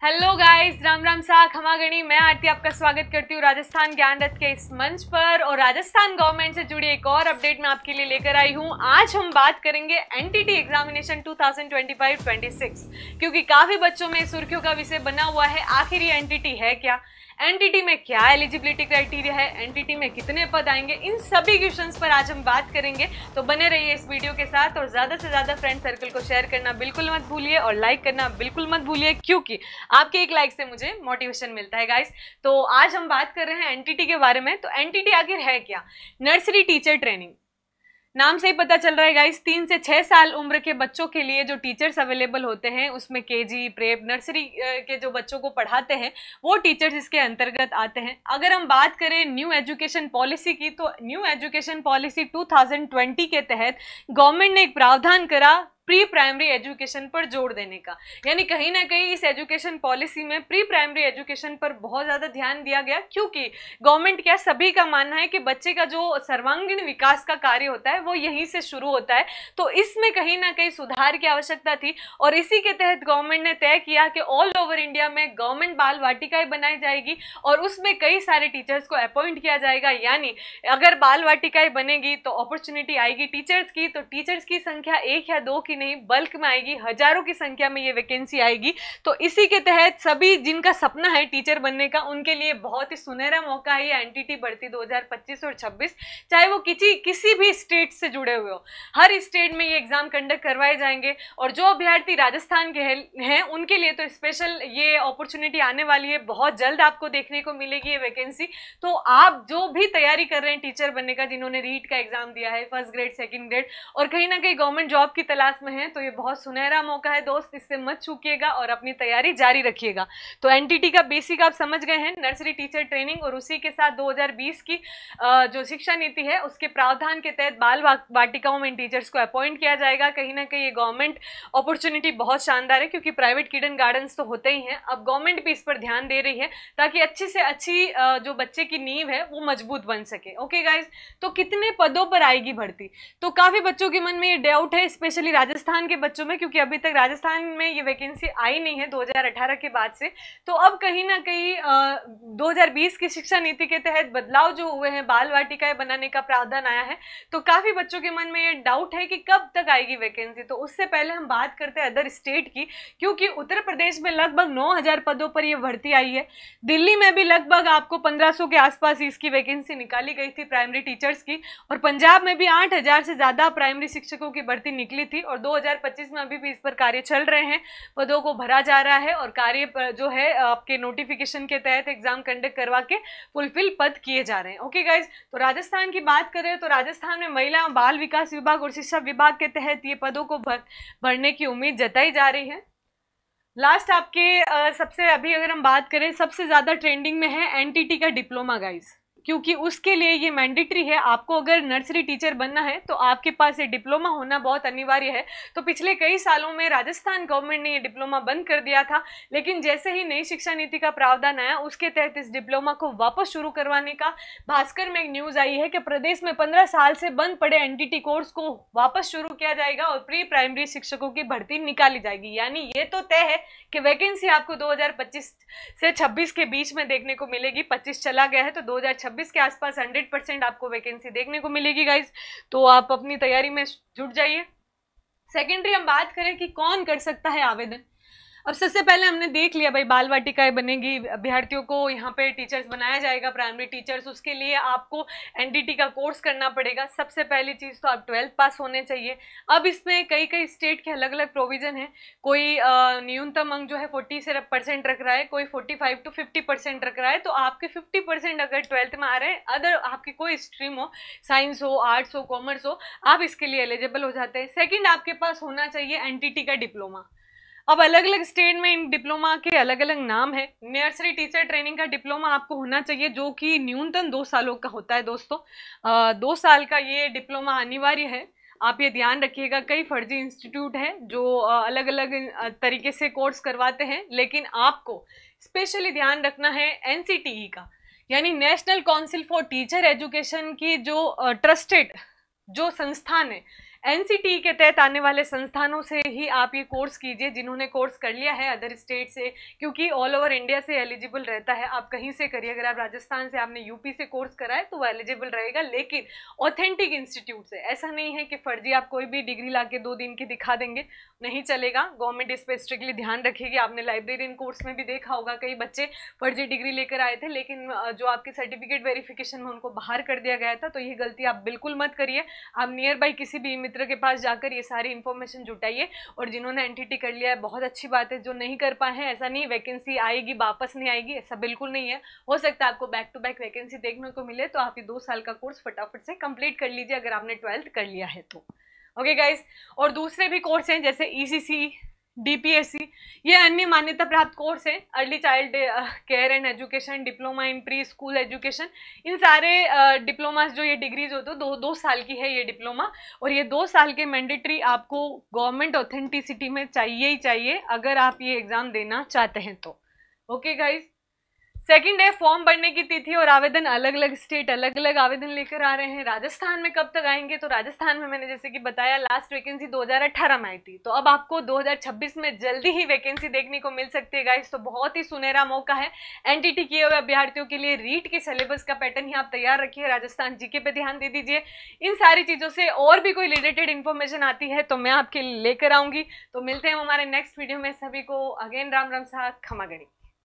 Hello guys, Ram Ram सा खमागणी। मैं आरती आपका स्वागत करती हूँ राजस्थान ज्ञान रथ के इस मंच पर। और राजस्थान गवर्नमेंट से जुड़ी एक और अपडेट मैं आपके लिए लेकर आई हूँ। आज हम बात करेंगे एनटीटी एग्जामिनेशन 2025-26, क्योंकि काफी बच्चों में सुर्खियों का विषय बना हुआ है। आखिर ये एनटीटी है क्या, एनटीटी में क्या एलिजिबिलिटी क्राइटेरिया है, एनटीटी में कितने पद आएंगे, इन सभी क्वेश्चंस पर आज हम बात करेंगे। तो बने रहिए इस वीडियो के साथ और ज्यादा से ज्यादा फ्रेंड सर्कल को शेयर करना बिल्कुल मत भूलिए और लाइक करना बिल्कुल मत भूलिए, क्योंकि आपके एक लाइक से मुझे मोटिवेशन मिलता है गाइस। तो आज हम बात कर रहे हैं एनटीटी के बारे में। तो एनटीटी आखिर है क्या? नर्सरी टीचर ट्रेनिंग, नाम से ही पता चल रहा है गाइस। 3 से 6 साल उम्र के बच्चों के लिए जो टीचर्स अवेलेबल होते हैं, उसमें केजी, प्रेप, नर्सरी के जो बच्चों को पढ़ाते हैं वो टीचर्स इसके अंतर्गत आते हैं। अगर हम बात करें न्यू एजुकेशन पॉलिसी की, तो न्यू एजुकेशन पॉलिसी 2020 के तहत गवर्नमेंट ने एक प्रावधान करा प्री प्राइमरी एजुकेशन पर जोर देने का। यानी कहीं ना कहीं इस एजुकेशन पॉलिसी में प्री प्राइमरी एजुकेशन पर बहुत ज्यादा ध्यान दिया गया, क्योंकि गवर्नमेंट क्या, सभी का मानना है कि बच्चे का जो सर्वांगीण विकास का कार्य होता है वो यहीं से शुरू होता है। तो इसमें कहीं ना कहीं सुधार की आवश्यकता थी और इसी के तहत गवर्नमेंट ने तय किया कि ऑल ओवर इंडिया में गवर्नमेंट बाल वाटिकाएं बनाई जाएगी और उसमें कई सारे टीचर्स को अपॉइंट किया जाएगा। यानी अगर बाल वाटिकाएं बनेगी तो अपॉर्चुनिटी आएगी टीचर्स की, तो टीचर्स की संख्या 1 या 2 की नहीं बल्क में आएगी, हजारों की संख्या में ये वैकेंसी आएगी। तो इसी के तहत सभी जिनका सपना है टीचर बनने का, उनके लिए बहुत ही सुनहरा मौका है ये एनटीटी भर्ती 2025 और 26। चाहे वो किसी भी स्टेट से जुड़े हुए हो, हर स्टेट में ये एग्जाम कंडक्ट करवाए जाएंगे। और जो अभ्यर्थी राजस्थान के हैं उनके लिए तो स्पेशल ये अपॉर्चुनिटी आने वाली है, बहुत जल्द आपको देखने को मिलेगी ये वैकेंसी। तो आप जो भी तैयारी कर रहे हैं टीचर बनने का, जिन्होंने रीट का एग्जाम दिया है, फर्स्ट ग्रेड, सेकंड ग्रेड, और कहीं ना कहीं गवर्नमेंट जॉब की तलाश में है, तो ये बहुत सुनहरा मौका है दोस्त, इससे मत चूकिएगा और अपनी तैयारी जारी रखिएगा। तो एनटीटी का बेसिक आप समझ गए हैं, नर्सरी टीचर ट्रेनिंग, और उसी के साथ 2020 की जो शिक्षा नीति है उसके प्रावधान के तहत बाल वाटिकाओं में टीचर्स को अपॉइंट किया जाएगा। कहीं ना कहीं ये गवर्नमेंट अपॉर्चुनिटी बहुत शानदार है, क्योंकि प्राइवेट किडन गार्डन्स तो होते ही हैं, अब गवर्नमेंट भी इस पर ध्यान दे रही है ताकि अच्छी से अच्छी जो बच्चे की नींव है वो मजबूत बन सके। ओके गाइज, तो कितने पदों पर आएगी भर्ती? तो काफी बच्चों के मन में ये डाउट है, स्पेशली राजस्थान के बच्चों में, क्योंकि अभी तक राजस्थान में ये वैकेंसी आई नहीं है 2018 के बाद से। तो अब कहीं ना कहीं 2020 की शिक्षा नीति के तहत बदलाव जो हुए हैं, बाल वाटिकाएं बनाने का प्रावधान आया है, तो काफी बच्चों के मन में ये डाउट है कि कब तक आएगी वैकेंसी। तो उससे पहले हम बात करते हैं अदर स्टेट की, क्योंकि उत्तर प्रदेश में लगभग 9000 पदों पर यह भर्ती आई है। दिल्ली में भी लगभग आपको 1500 के आसपास इसकी वैकेंसी निकाली गई थी प्राइमरी टीचर्स की, और पंजाब में भी 8000 से ज्यादा प्राइमरी शिक्षकों की भर्ती निकली थी। और 2025 में अभी भी इस पर कार्य चल रहे हैं, पदों को भरा जा रहा है और कार्य जो है आपके नोटिफिकेशन के तहत एग्जाम कंडक्ट करवा के फुलफिल पद किए जा रहे हैं। ओके गाइज, तो राजस्थान की बात करें तो राजस्थान में महिला बाल विकास विभाग और शिक्षा विभाग के तहत ये पदों को भरने की उम्मीद जताई जा रही है। लास्ट आपके सबसे अभी अगर हम बात करें, सबसे ज्यादा ट्रेंडिंग में है एनटीटी का डिप्लोमा गाइज, क्योंकि उसके लिए ये मैंडेटरी है। आपको अगर नर्सरी टीचर बनना है तो आपके पास ये डिप्लोमा होना बहुत अनिवार्य है। तो पिछले कई सालों में राजस्थान गवर्नमेंट ने ये डिप्लोमा बंद कर दिया था, लेकिन जैसे ही नई शिक्षा नीति का प्रावधान आया उसके तहत इस डिप्लोमा को वापस शुरू करवाने का भास्कर में एक न्यूज आई है कि प्रदेश में 15 साल से बंद पड़े एनटीटी कोर्स को वापस शुरू किया जाएगा और प्री प्राइमरी शिक्षकों की भर्ती निकाली जाएगी। यानी ये तो तय है कि वैकेंसी आपको 2025 से 26 के बीच में देखने को मिलेगी। 25 चला गया है तो 2026 के आसपास 100% आपको वैकेंसी देखने को मिलेगी गाइज। तो आप अपनी तैयारी में जुट जाइए। सेकेंडरी हम बात करें कि कौन कर सकता है आवेदन। अब सबसे पहले हमने देख लिया भाई, बाल वाटिकाएं बनेगी, अभ्यर्थियों को यहाँ पे टीचर्स बनाया जाएगा, प्राइमरी टीचर्स। उसके लिए आपको एनटीटी का कोर्स करना पड़ेगा। सबसे पहली चीज तो आप 12th पास होने चाहिए। अब इसमें कई स्टेट के अलग अलग प्रोविजन है। कोई न्यूनतम अंक जो है 40% रख रहा है, कोई 45 to 50% रख रहा है। तो आपके 50% अगर 12th में आ रहे हैं, अदर आपकी कोई स्ट्रीम हो, साइंस हो, आर्ट्स हो, कॉमर्स हो, आप इसके लिए एलिजिबल हो जाते हैं। सेकेंड, आपके पास होना चाहिए एनटीटी का डिप्लोमा। अब अलग अलग स्टेट में इन डिप्लोमा के अलग अलग नाम है। नर्सरी टीचर ट्रेनिंग का डिप्लोमा आपको होना चाहिए, जो कि न्यूनतम 2 सालों का होता है दोस्तों। 2 साल का ये डिप्लोमा अनिवार्य है, आप ये ध्यान रखिएगा। कई फर्जी इंस्टीट्यूट है जो अलग अलग तरीके से कोर्स करवाते हैं, लेकिन आपको स्पेशली ध्यान रखना है एनसीटीई का, यानी national council for teacher education की जो ट्रस्टेड जो संस्थान है, एनसीटी के तहत आने वाले संस्थानों से ही आप ये कोर्स कीजिए, जिन्होंने कोर्स कर लिया है अदर स्टेट से, क्योंकि ऑल ओवर इंडिया से एलिजिबल रहता है। आप कहीं से करिए, अगर आप राजस्थान से, आपने यूपी से कोर्स करा है तो वो एलिजिबल रहेगा, लेकिन ऑथेंटिक इंस्टीट्यूट से। ऐसा नहीं है कि फर्जी आप कोई भी डिग्री ला के 2 दिन की दिखा देंगे, नहीं चलेगा। गवर्नमेंट इस पर स्ट्रिक्टली ध्यान रखेगी। आपने लाइब्रेरियन कोर्स में भी देखा होगा, कई बच्चे फर्जी डिग्री लेकर आए थे, लेकिन जो आपके सर्टिफिकेट वेरिफिकेशन में उनको बाहर कर दिया गया था। तो ये गलती आप बिल्कुल मत करिए। आप नियर बाई किसी भी मित्र के पास जाकर ये सारी इन्फॉर्मेशन जुटाइए। और जिन्होंने एनटीटी कर लिया है बहुत अच्छी बात है, जो नहीं कर पाए हैं, ऐसा नहीं वैकेंसी आएगी वापस नहीं आएगी, ऐसा बिल्कुल नहीं है। हो सकता है आपको बैक टू बैक वैकेंसी देखने को मिले, तो आप ये 2 साल का कोर्स फटाफट से कंप्लीट कर लीजिए अगर आपने 12th कर लिया है तो। ओके गाइज, और दूसरे भी कोर्स हैं जैसे ईसीसी, डीपीएससी, ये अन्य मान्यता प्राप्त कोर्स हैं। Early child care and education, diploma in pre school education, इन सारे डिप्लोमास जो ये डिग्रीज होते हैं 2 साल की है ये डिप्लोमा। और ये 2 साल के मैंडेटरी आपको गवर्नमेंट ऑथेंटिसिटी में चाहिए ही चाहिए अगर आप ये एग्जाम देना चाहते हैं तो। ओके गाइज, सेकंड है फॉर्म भरने की तिथि और आवेदन। अलग अलग स्टेट अलग अलग आवेदन लेकर आ रहे हैं। राजस्थान में कब तक आएंगे, तो राजस्थान में मैंने जैसे कि बताया लास्ट वैकेंसी 2018 में आई थी, तो अब आपको 2026 में जल्दी ही वैकेंसी देखने को मिल सकती है गाइस। तो बहुत ही सुनहरा मौका है एनटीटी किए हुए अभ्यर्थियों के लिए। रीट के सिलेबस का पैटर्न ही आप तैयार रखिए, राजस्थान जीके पे ध्यान दे दीजिए। इन सारी चीजों से और भी कोई रिलेटेड इन्फॉर्मेशन आती है तो मैं आपके लिए लेकर आऊंगी। तो मिलते हैं हमारे नेक्स्ट वीडियो में। सभी को अगेन राम राम सा, खमा गणी।